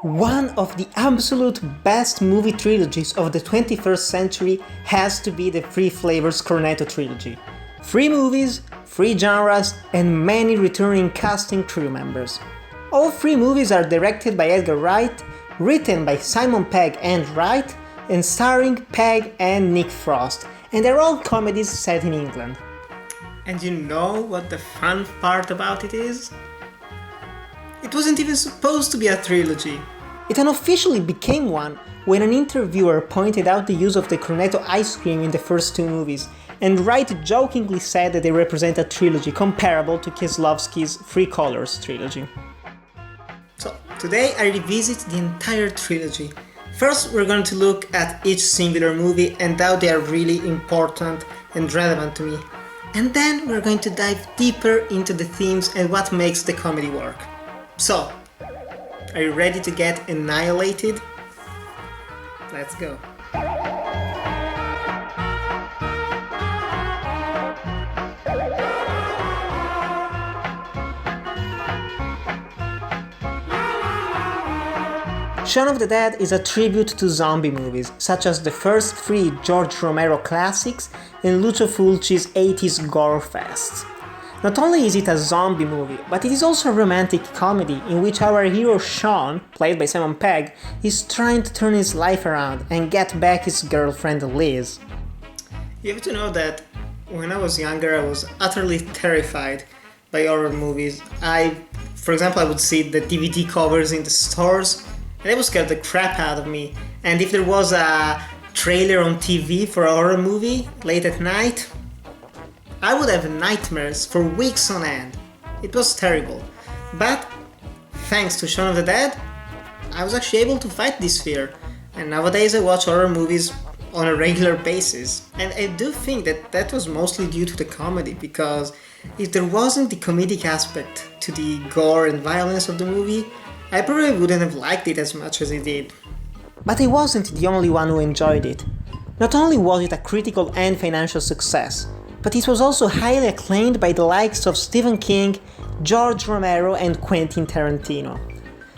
One of the absolute best movie trilogies of the 21st century has to be the three Flavours Cornetto Trilogy. 3 movies, 3 genres, and many returning casting crew members. All 3 movies are directed by Edgar Wright, written by Simon Pegg and Wright, and starring Pegg and Nick Frost, and they're all comedies set in England. And you know what the fun part about it is? It wasn't even supposed to be a trilogy. It unofficially became one when an interviewer pointed out the use of the Cornetto ice cream in the first 2 movies, and Wright jokingly said that they represent a trilogy comparable to Kieslowski's Three Colors trilogy. So, today I revisit the entire trilogy. First, we're going to look at each singular movie and how they are really important and relevant to me. And then we're going to dive deeper into the themes and what makes the comedy work. So, are you ready to get annihilated? Let's go. Shaun of the Dead is a tribute to zombie movies, such as the first 3 George Romero classics and Lucio Fulci's 80s gore fests. Not only is it a zombie movie, but it is also a romantic comedy in which our hero Shaun, played by Simon Pegg, is trying to turn his life around and get back his girlfriend Liz. You have to know that when I was younger I was utterly terrified by horror movies. For example, I would see the DVD covers in the stores and it would scare the crap out of me. And if there was a trailer on TV for a horror movie late at night, I would have nightmares for weeks on end. It was terrible. But thanks to Shaun of the Dead, I was actually able to fight this fear. And nowadays I watch horror movies on a regular basis. And I do think that that was mostly due to the comedy, because if there wasn't the comedic aspect to the gore and violence of the movie, I probably wouldn't have liked it as much as I did. But I wasn't the only one who enjoyed it. Not only was it a critical and financial success, but it was also highly acclaimed by the likes of Stephen King, George Romero, and Quentin Tarantino.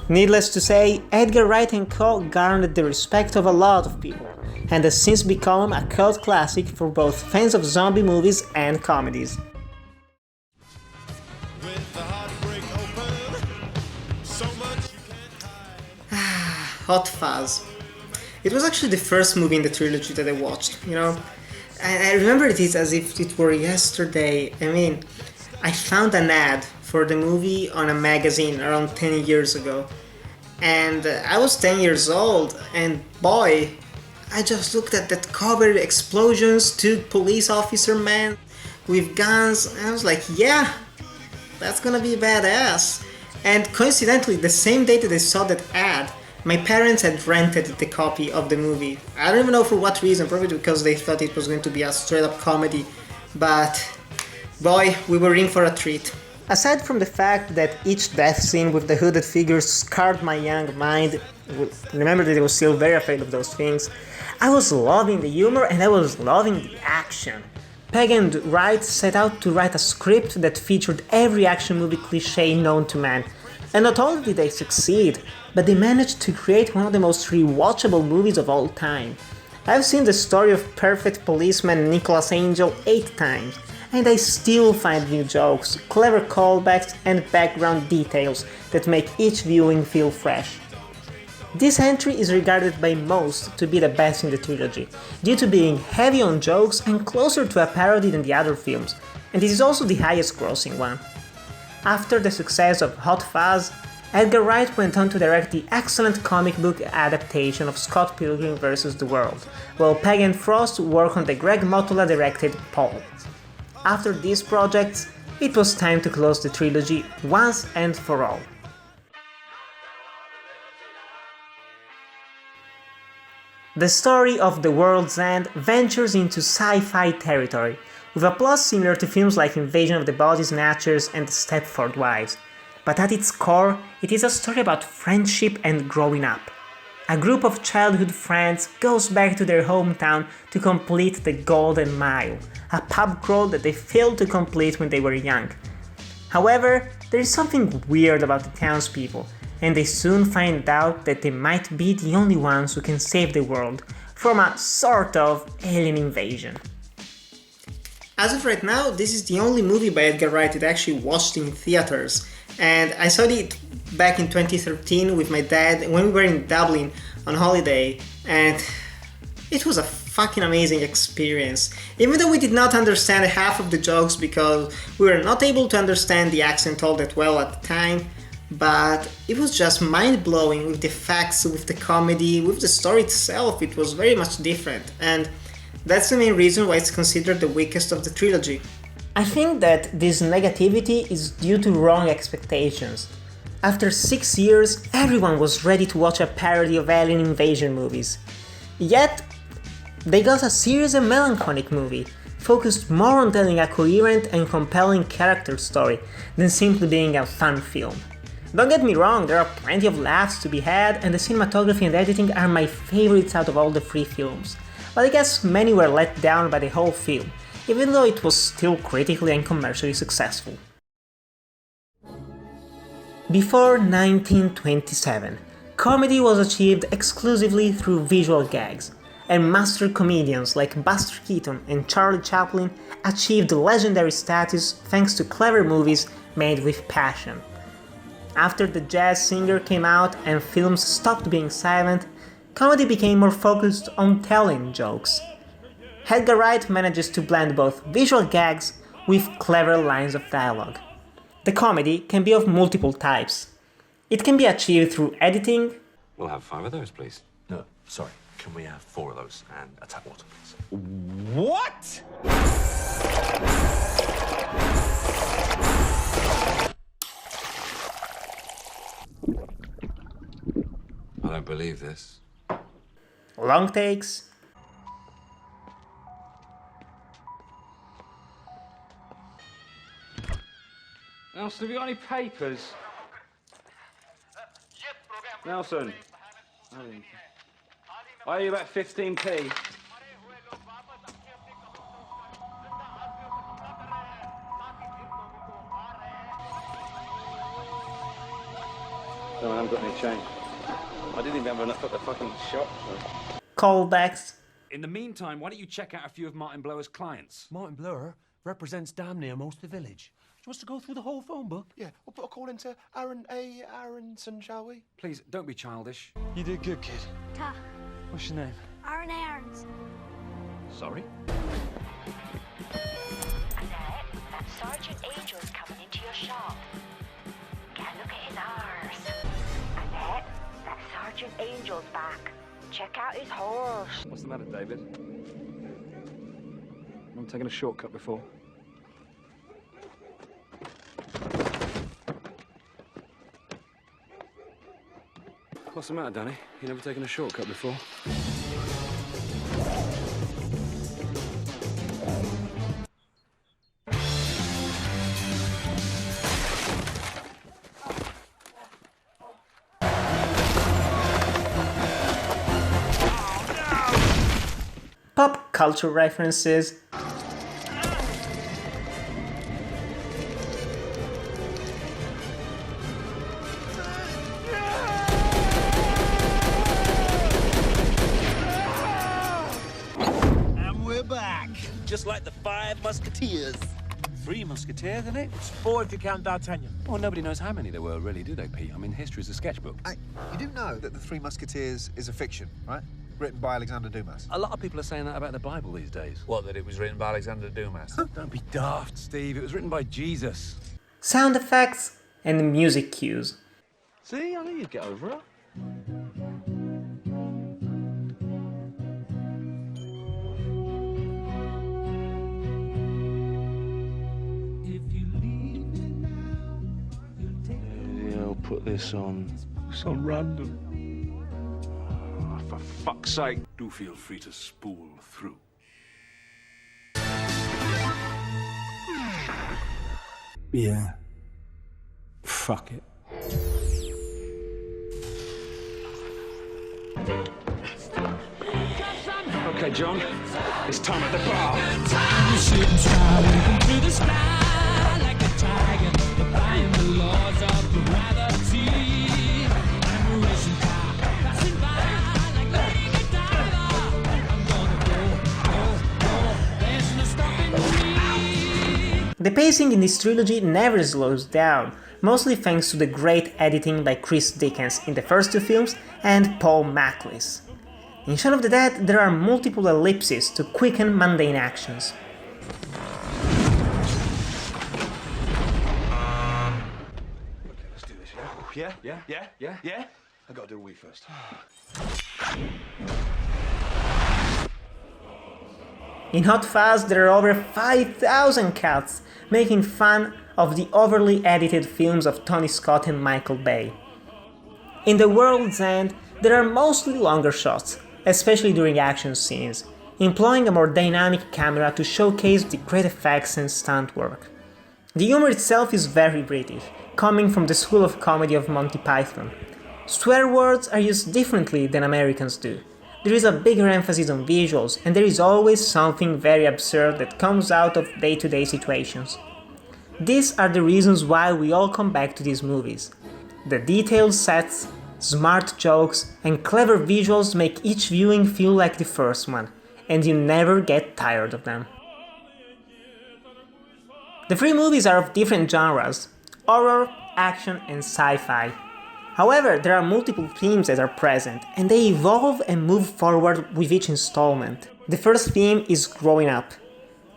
Needless to say, Edgar Wright and co. garnered the respect of a lot of people, and has since become a cult classic for both fans of zombie movies and comedies. Hot Fuzz. It was actually the first movie in the trilogy that I watched, I remember it as if it were yesterday. I found an ad for the movie on a magazine around 10 years ago. And I was 10 years old, and boy, I just looked at that cover, explosions, 2 police officer men with guns, and I was like, yeah, that's gonna be badass. And coincidentally, the same day that I saw that ad, my parents had rented the copy of the movie. I don't even know for what reason, probably because they thought it was going to be a straight-up comedy, but boy, we were in for a treat. Aside from the fact that each death scene with the hooded figures scarred my young mind, remember that I was still very afraid of those things, I was loving the humor and I was loving the action. Pegg and Wright set out to write a script that featured every action movie cliché known to man. And not only did they succeed, but they managed to create one of the most rewatchable movies of all time. I've seen The Story of Perfect Policeman Nicholas Angel 8 times, and I still find new jokes, clever callbacks, and background details that make each viewing feel fresh. This entry is regarded by most to be the best in the trilogy, due to being heavy on jokes and closer to a parody than the other films, and this is also the highest grossing one. After the success of Hot Fuzz, Edgar Wright went on to direct the excellent comic book adaptation of Scott Pilgrim vs. the World, while Pegg and Frost worked on the Greg Mottola-directed Paul. After these projects, it was time to close the trilogy once and for all. The story of The World's End ventures into sci-fi territory, with a plot similar to films like Invasion of the Body Snatchers and Stepford Wives. But at its core, it is a story about friendship and growing up. A group of childhood friends goes back to their hometown to complete the Golden Mile, a pub crawl that they failed to complete when they were young. However, there is something weird about the townspeople, and they soon find out that they might be the only ones who can save the world from a sort of alien invasion. As of right now, this is the only movie by Edgar Wright that I actually watched in theaters, and I saw it back in 2013 with my dad when we were in Dublin on holiday, and it was a fucking amazing experience. Even though we did not understand half of the jokes because we were not able to understand the accent all that well at the time, but it was just mind-blowing with the facts, with the comedy, with the story itself. It was very much different, and that's the main reason why it's considered the weakest of the trilogy. I think that this negativity is due to wrong expectations. After 6 years, everyone was ready to watch a parody of alien invasion movies. Yet, they got a serious and melancholic movie, focused more on telling a coherent and compelling character story than simply being a fun film. Don't get me wrong, there are plenty of laughs to be had, and the cinematography and editing are my favorites out of all the three films. But I guess many were let down by the whole film, even though it was still critically and commercially successful. Before 1927, comedy was achieved exclusively through visual gags, and master comedians like Buster Keaton and Charlie Chaplin achieved legendary status thanks to clever movies made with passion. After The Jazz Singer came out and films stopped being silent, comedy became more focused on telling jokes. Edgar Wright manages to blend both visual gags with clever lines of dialogue. The comedy can be of multiple types. It can be achieved through editing. We'll have 5 of those, please. No, sorry. Can we have 4 of those and a tap water, please? What? I don't believe this. Long takes. Nelson, have you got any papers? Nelson. I owe you about 15p. No, I haven't got any change. I didn't even have enough at the fucking shop. So. Callbacks. In the meantime, why don't you check out a few of Martin Blower's clients? Martin Blower represents damn near most of the village. Do you want us to go through the whole phone book? Yeah, we'll put a call into Aaron A. Aronson, shall we? Please, don't be childish. You did good, kid. Ta. What's your name? Aaron Aarons. Sorry? Annette, that Sergeant Angel's coming into your shop. Get a look at his arse. Annette, that Sergeant Angel's back. Check out his horse. What's the matter, David? I'm taking a shortcut before. What's the matter, Danny? You never taken a shortcut before? Pop culture references. Just like the 5 Musketeers. 3 musketeers, isn't it? It's 4 if you count D'Artagnan. Well, nobody knows how many there were, really, do they, Pete? I mean, history is a sketchbook. You do know that the 3 Musketeers is a fiction, right? Written by Alexander Dumas. A lot of people are saying that about the Bible these days. What, that it was written by Alexander Dumas? Don't be daft, Steve. It was written by Jesus. Sound effects and music cues. See, I knew you'd get over it. I'll put this on. It's on random. Oh, for fuck's sake. Do feel free to spool through. Yeah. Fuck it. Okay, John. It's time at the bar. The pacing in this trilogy never slows down, mostly thanks to the great editing by Chris Dickens in the first two films and Paul Maclise. In Shaun of the Dead, there are multiple ellipses to quicken mundane actions. Okay, let's do this, yeah? Yeah? I gotta do a wee first. In Hot Fuzz, there are over 5,000 cuts, making fun of the overly edited films of Tony Scott and Michael Bay. In The World's End, there are mostly longer shots, especially during action scenes, employing a more dynamic camera to showcase the great effects and stunt work. The humor itself is very British, coming from the school of comedy of Monty Python. Swear words are used differently than Americans do. There is a bigger emphasis on visuals, and there is always something very absurd that comes out of day-to-day situations. These are the reasons why we all come back to these movies. The detailed sets, smart jokes, and clever visuals make each viewing feel like the first one, and you never get tired of them. The three movies are of different genres: horror, action, and sci-fi. However, there are multiple themes that are present, and they evolve and move forward with each installment. The first theme is growing up.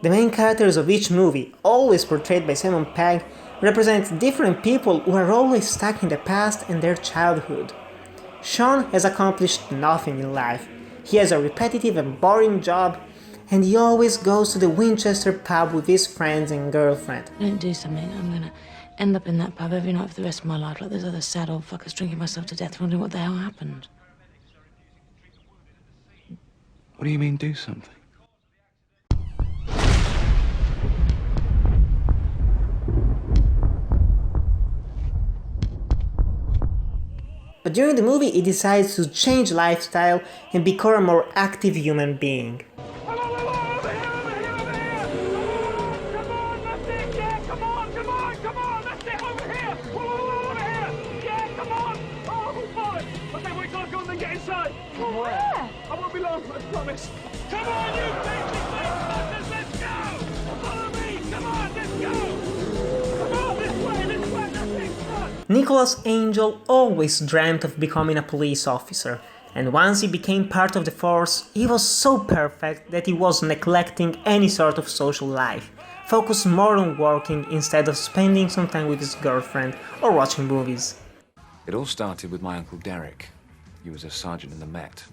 The main characters of each movie, always portrayed by Simon Pegg, represent different people who are always stuck in the past and their childhood. Shaun has accomplished nothing in life. He has a repetitive and boring job, and he always goes to the Winchester pub with his friends and girlfriend. Don't do something, I'm gonna end up in that pub every night for the rest of my life like those other sad old fuckers, drinking myself to death, wondering what the hell happened. What do you mean, do something? But during the movie he decides to change lifestyle and become a more active human being. Come on, you bitches! Let's go! Follow me! Come on, let's go! Come on, this way, nothing's done! Nicholas Angel always dreamt of becoming a police officer, and once he became part of the force, he was so perfect that he was neglecting any sort of social life, focused more on working instead of spending some time with his girlfriend or watching movies. It all started with my Uncle Derek. He was a sergeant in the Met.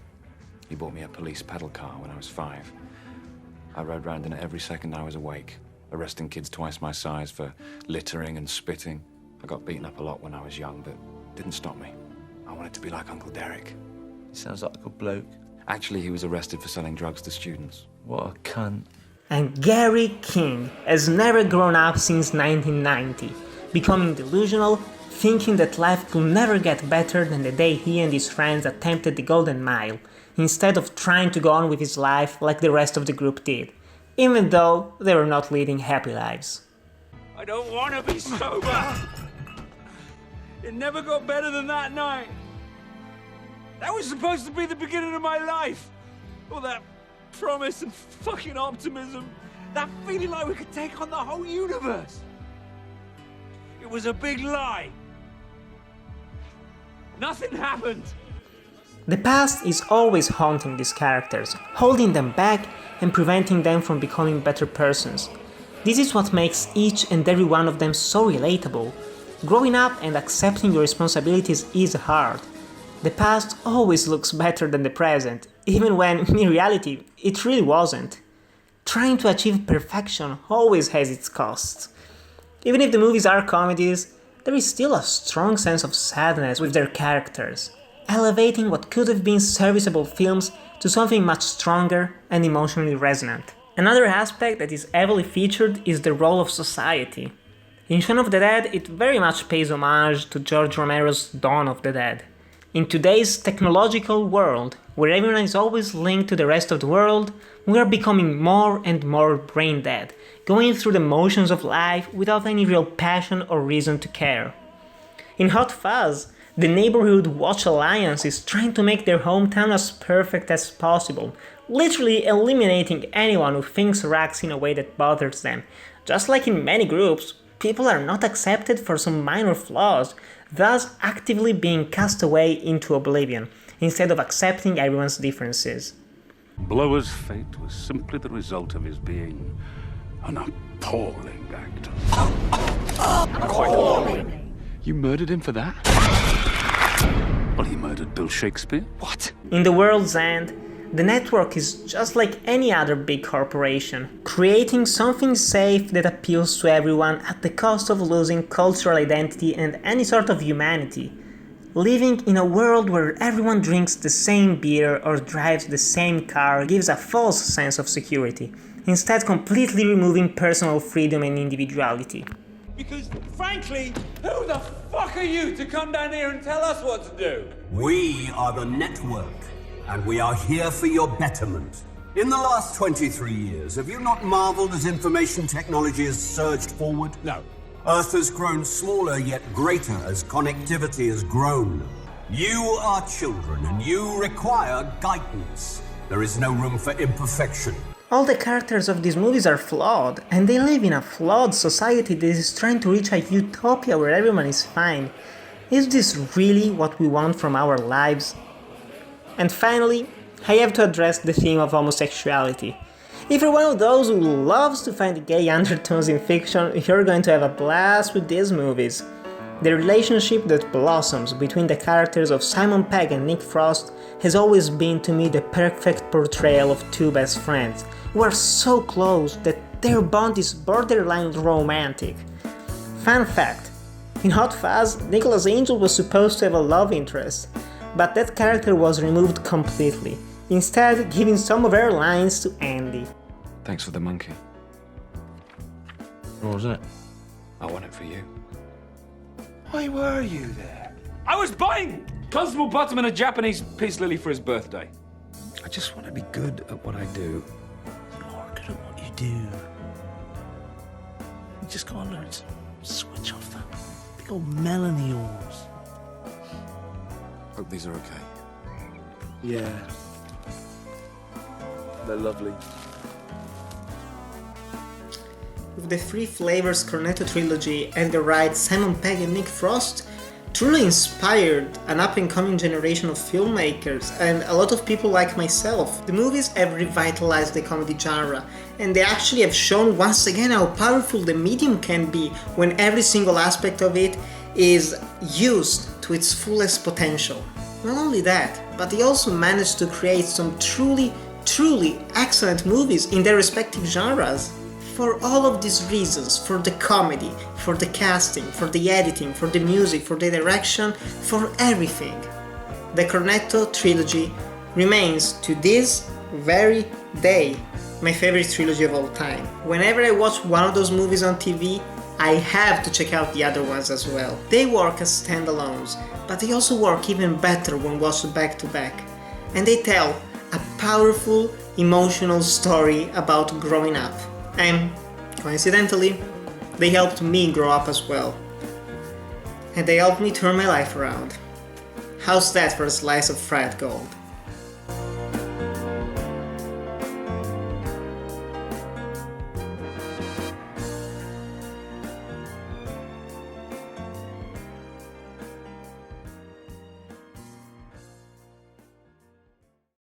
He bought me a police pedal car when I was 5. I rode round in it every second I was awake, arresting kids twice my size for littering and spitting. I got beaten up a lot when I was young, but it didn't stop me. I wanted to be like Uncle Derek. He sounds like a good bloke. Actually, he was arrested for selling drugs to students. What a cunt. And Gary King has never grown up since 1990, becoming delusional, thinking that life could never get better than the day he and his friends attempted the Golden Mile, instead of trying to go on with his life like the rest of the group did, even though they were not leading happy lives. I don't want to be sober! It never got better than that night! That was supposed to be the beginning of my life! All that promise and fucking optimism, that feeling like we could take on the whole universe! It was a big lie! Nothing happened! The past is always haunting these characters, holding them back and preventing them from becoming better persons. This is what makes each and every one of them so relatable. Growing up and accepting your responsibilities is hard. The past always looks better than the present, even when, in reality, it really wasn't. Trying to achieve perfection always has its costs. Even if the movies are comedies, there is still a strong sense of sadness with their characters, elevating what could have been serviceable films to something much stronger and emotionally resonant. Another aspect that is heavily featured is the role of society. In Shaun of the Dead, it very much pays homage to George Romero's Dawn of the Dead. In today's technological world, where everyone is always linked to the rest of the world, we are becoming more and more brain dead, going through the motions of life without any real passion or reason to care. In Hot Fuzz, the neighborhood watch alliance is trying to make their hometown as perfect as possible, literally eliminating anyone who thinks or acts in a way that bothers them, Just like in many groups, people are not accepted for some minor flaws, thus actively being cast away into oblivion, instead of accepting everyone's differences. Blower's fate was simply the result of his being an appalling actor. Appalling? You murdered him for that? Well, he murdered Bill Shakespeare. What? In The World's End, the network is just like any other big corporation, creating something safe that appeals to everyone at the cost of losing cultural identity and any sort of humanity. Living in a world where everyone drinks the same beer or drives the same car gives a false sense of security, instead completely removing personal freedom and individuality. Because, frankly, who the fuck are you to come down here and tell us what to do? We are the network, and we are here for your betterment. In the last 23 years, have you not marveled as information technology has surged forward? No. Earth has grown smaller yet greater as connectivity has grown. You are children and you require guidance. There is no room for imperfection. All the characters of these movies are flawed, and they live in a flawed society that is trying to reach a utopia where everyone is fine. Is this really what we want from our lives? And finally, I have to address the theme of homosexuality. If you're one of those who loves to find gay undertones in fiction, you're going to have a blast with these movies. The relationship that blossoms between the characters of Simon Pegg and Nick Frost has always been to me the perfect portrayal of two best friends, who are so close that their bond is borderline romantic. Fun fact, in Hot Fuzz, Nicholas Angel was supposed to have a love interest, but that character was removed completely, instead giving some of her lines to Andy. Thanks for the monkey. What was it? I want it for you. Why were you there? I was buying Constable Bottom a Japanese peace lily for his birthday. I just want to be good at what I do. You're good at what you do. You just gotta learn to switch off that big old melon of yours. Hope these are okay. Yeah. They're lovely. With the three Flavours Cornetto Trilogy, Edgar Wright, Simon Pegg and Nick Frost truly inspired an up-and-coming generation of filmmakers and a lot of people like myself. The movies have revitalized the comedy genre, and they actually have shown once again how powerful the medium can be when every single aspect of it is used to its fullest potential. Not only that, but they also managed to create some truly excellent movies in their respective genres. For all of these reasons, for the comedy, for the casting, for the editing, for the music, for the direction, for everything, the Cornetto Trilogy remains to this very day my favorite trilogy of all time. Whenever I watch one of those movies on TV, I have to check out the other ones as well. They work as standalones, but they also work even better when watched back to back. And they tell a powerful, emotional story about growing up. And, coincidentally, they helped me grow up as well. And they helped me turn my life around. How's that for a slice of fried gold?